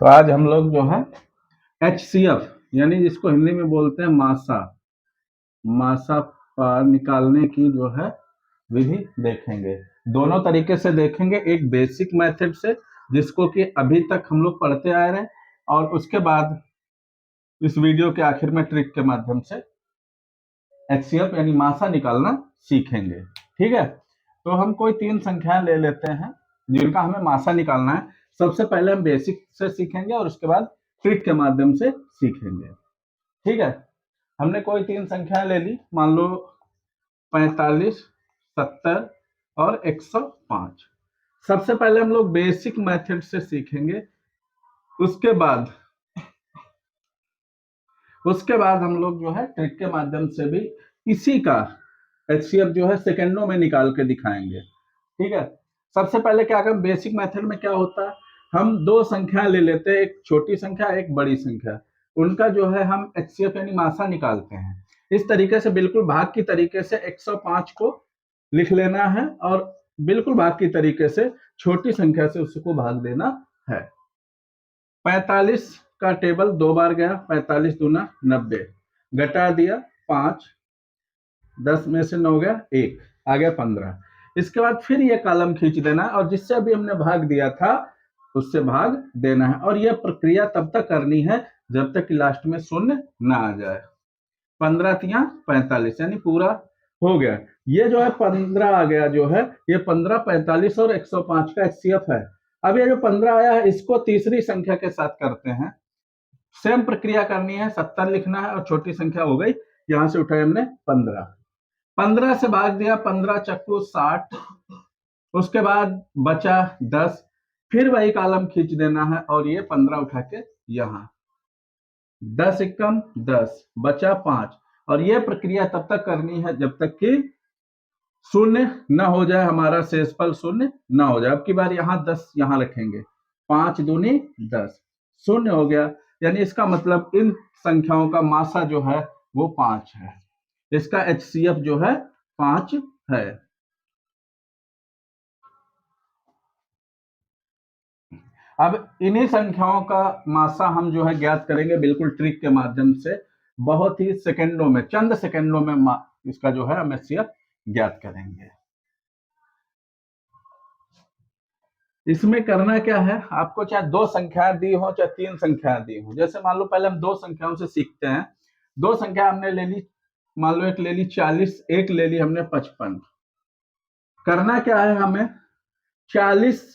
तो आज हम लोग जो है HCF यानी जिसको हिंदी में बोलते हैं मासा मासा निकालने की जो है विधि देखेंगे। दोनों तरीके से देखेंगे, एक बेसिक मेथड से जिसको कि अभी तक हम लोग पढ़ते आ रहे हैं, और उसके बाद इस वीडियो के आखिर में ट्रिक के माध्यम से HCF यानी मासा निकालना सीखेंगे। ठीक है, तो हम कोई 3 संख्याएं ले लेते हैं जिनका हमें मासा निकालना है। सबसे पहले हम बेसिक से सीखेंगे और उसके बाद ट्रिक के माध्यम से सीखेंगे। ठीक है, हमने कोई 3 संख्याएं ले ली, मान लो 45, 70 और 105। सबसे पहले हम लोग बेसिक मेथड से सीखेंगे, उसके बाद हम लोग जो है ट्रिक के माध्यम से भी इसी का HCF जो है सेकेंडों में निकाल के दिखाएंगे। ठीक है, सबसे पहले क्या करें, बेसिक मेथड में क्या होता है, हम 2 संख्याएं ले लेते हैं, एक छोटी संख्या एक बड़ी संख्या, उनका जो है हम HCF यानी मासा निकालते हैं। इस तरीके से बिल्कुल भाग की तरीके से 105 को लिख लेना है और बिल्कुल भाग की तरीके से छोटी संख्या से उसको भाग देना है। 45 का टेबल 2 बार गया, 45 दूना 90, घटा दिया 5, 10 में से 9 गया 1, आ गया 15। इसके बाद फिर ये कॉलम खींच देना और जिससे अभी हमने भाग दिया था उससे भाग देना है, और यह प्रक्रिया तब तक करनी है जब तक कि लास्ट में शून्य ना आ जाए। 15 तिया 45 यानी पूरा हो गया। ये जो है 15 आ गया, जो है ये 15, 45 और 105 का HCF है। अब ये जो 15 आया है इसको तीसरी संख्या के साथ करते हैं, सेम प्रक्रिया करनी है, 70 लिखना है और छोटी संख्या हो गई, यहां से उठाए हमने 15, 15 से भाग दिया, 15 चक्कू 60, उसके बाद बचा 10, फिर वही कॉलम खींच देना है और ये 15 उठा के यहां 10 एकम 10, बचा 5, और ये प्रक्रिया तब तक करनी है जब तक कि शून्य न हो जाए, हमारा शेषफल शून्य न हो जाए। अब की बार यहाँ 10 यहाँ रखेंगे, 5 दूनी 10, शून्य हो गया, यानी इसका मतलब इन संख्याओं का मासा जो है वो 5 है, इसका HCF जो है 5 है। अब इन्हीं संख्याओं का मासा हम जो है ज्ञात करेंगे बिल्कुल ट्रिक के माध्यम से, बहुत ही सेकंडों में, चंद सेकंडों में इसका जो है हम HCF ज्ञात करेंगे। इसमें करना क्या है, आपको चाहे 2 संख्याएं दी हो चाहे 3 संख्याएं दी हो, जैसे मान लो पहले हम 2 संख्याओं से सीखते हैं। 2 संख्या हमने ले ली, मान लो एक ले ली 40, एक ले ली हमने 55। करना क्या है, हमें 40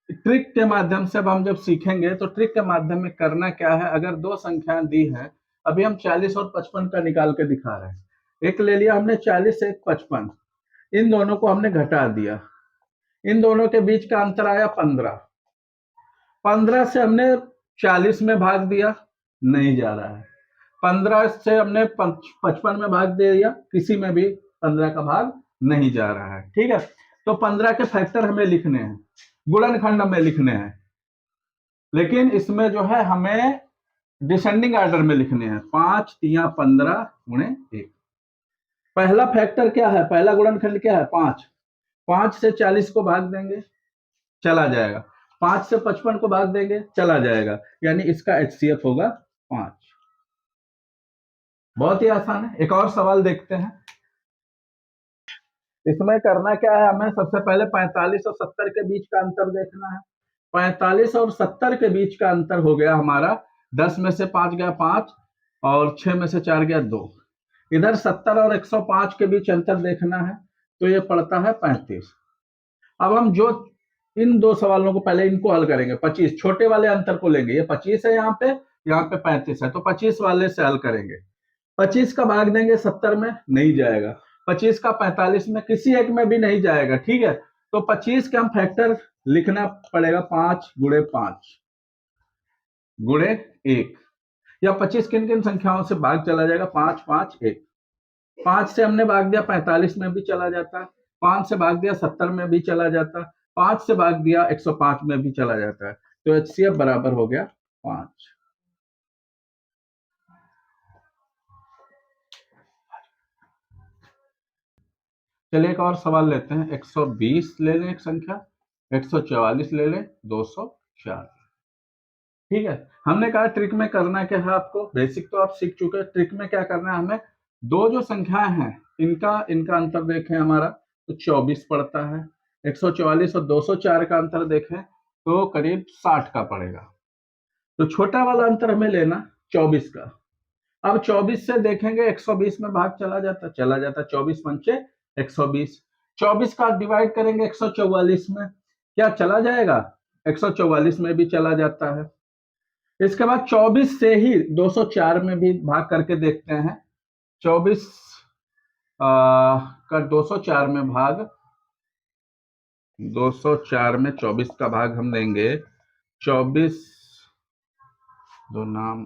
ट्रिक के माध्यम से अब हम जब सीखेंगे तो ट्रिक के माध्यम में करना क्या है, अगर 2 संख्याएं दी है, अभी हम 40 और 55 का निकाल के दिखा रहे हैं। एक ले लिया हमने 40 से 55, इन दोनों को हमने घटा दिया, इन दोनों के बीच का अंतर आया 15, 15 से हमने 40 में भाग दिया, नहीं जा रहा है। 15 से हमने 55 में भाग दे दिया, किसी में भी 15 का भाग नहीं जा रहा है। ठीक है, तो 15 के फैक्टर हमें लिखने हैं, गुणनखंड हमें लिखने हैं, लेकिन इसमें जो है हमें डिसेंडिंग ऑर्डर में लिखने हैं। 5 तिया 15 गुणे 1। पहला फैक्टर क्या है, पहला गुणनखंड क्या है, 5। 5 से 40 को भाग देंगे, चला जाएगा। 5 से 55 को भाग देंगे, चला जाएगा, यानी इसका HCF होगा 5। बहुत ही आसान है। एक और सवाल देखते हैं, इसमें करना क्या है, हमें सबसे पहले 45 और 70 के बीच का अंतर देखना है। 45 और 70 के बीच का अंतर हो गया हमारा, 10 में से 5 गया 5 और 6 में से 4 गया 2। इधर 70 और 105 के बीच अंतर देखना है, तो ये पड़ता है 35। अब हम जो इन 2 सवालों को पहले इनको हल करेंगे, 25 छोटे वाले अंतर को लेंगे, ये 25 है यहाँ पे 35 है, तो 25 वाले से हल करेंगे। 25 का भाग देंगे 70 में, नहीं जाएगा। 25 का 45 में, किसी एक में भी नहीं जाएगा। ठीक है, तो 25 का हम फैक्टर लिखना पड़ेगा, 5 गुणे 5 गुणे 1, या 25 किन किन संख्याओं से भाग चला जाएगा, 5 5 1। 5 से हमने भाग दिया 45 में भी चला जाता, 5 से भाग दिया 70 में भी चला जाता, 5 से भाग दिया 105 में भी चला जाता है, तो HCF बराबर हो गया 5। चलिए एक और सवाल लेते हैं, 120 ले लें एक संख्या, 144 ले लें, 204। ठीक है। हमने कहा ट्रिक में करना क्या है, आपको बेसिक तो आप सीख चुके हैं। ट्रिक में क्या करना है, हमें दो जो संख्याएं हैं इनका इनका अंतर देखें हमारा तो 24 पड़ता है। 144 और 204 का अंतर देखें तो करीब 60 का पड़ेगा। तो छोटा वाला अंतर हमें लेना 24 का। अब 24 से देखेंगे 120 में भाग चला जाता 24 पंचे 120। 24 का डिवाइड करेंगे 144 में, क्या चला जाएगा? 144 में भी चला जाता है। इसके बाद 24 से ही 204 में भी भाग करके देखते हैं। 24 का 204 में भाग, 204 में 24 का भाग हम देंगे 24 दो नाम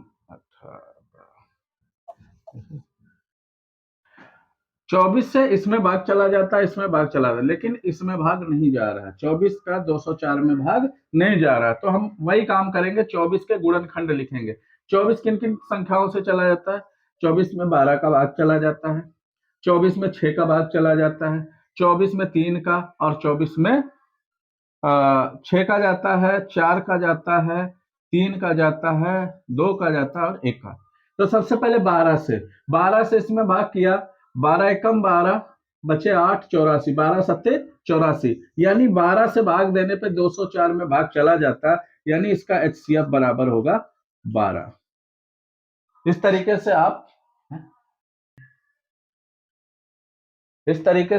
24 से इसमें भाग चला जाता है, इसमें भाग चला रहा है, लेकिन इसमें भाग नहीं जा रहा है। 24 का 204 में भाग नहीं जा रहा है, तो हम वही काम करेंगे, 24 के गुणनखंड लिखेंगे। 24 किन किन संख्याओं से चला जाता है? 24 में 12 का भाग चला जाता है, 24 में 6 का भाग चला जाता है, 24 में 3 का, और 24 में 6 का जाता है, 4 का जाता है, 3 का जाता है, 2 का जाता है और 1 का। तो सबसे पहले 12 से इसमें भाग किया, 12 एकम 12 बचे 8, 84, 12 सत्ते 84, यानी 12 से भाग देने पे 204 में भाग चला जाता, यानी इसका HCF बराबर होगा 12। इस तरीके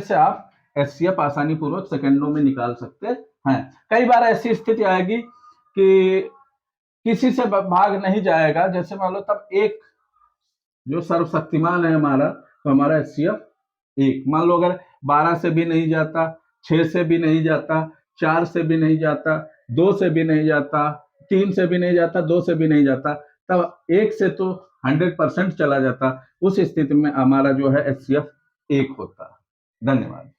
से आप HCF आसानी पूर्वक सेकंडों में निकाल सकते हैं। कई बार ऐसी स्थिति आएगी कि किसी से भाग नहीं जाएगा, जैसे मान लो तब एक जो सर्वशक्तिमान है हमारा, तो हमारा HCF 1। मान लो अगर 12 से भी नहीं जाता, 6 से भी नहीं जाता, 4 से भी नहीं जाता, 2 से भी नहीं जाता, 3 से भी नहीं जाता, 2 से भी नहीं जाता, तब 1 से तो 100% चला जाता। उस स्थिति में हमारा जो है HCF 1 होता। धन्यवाद।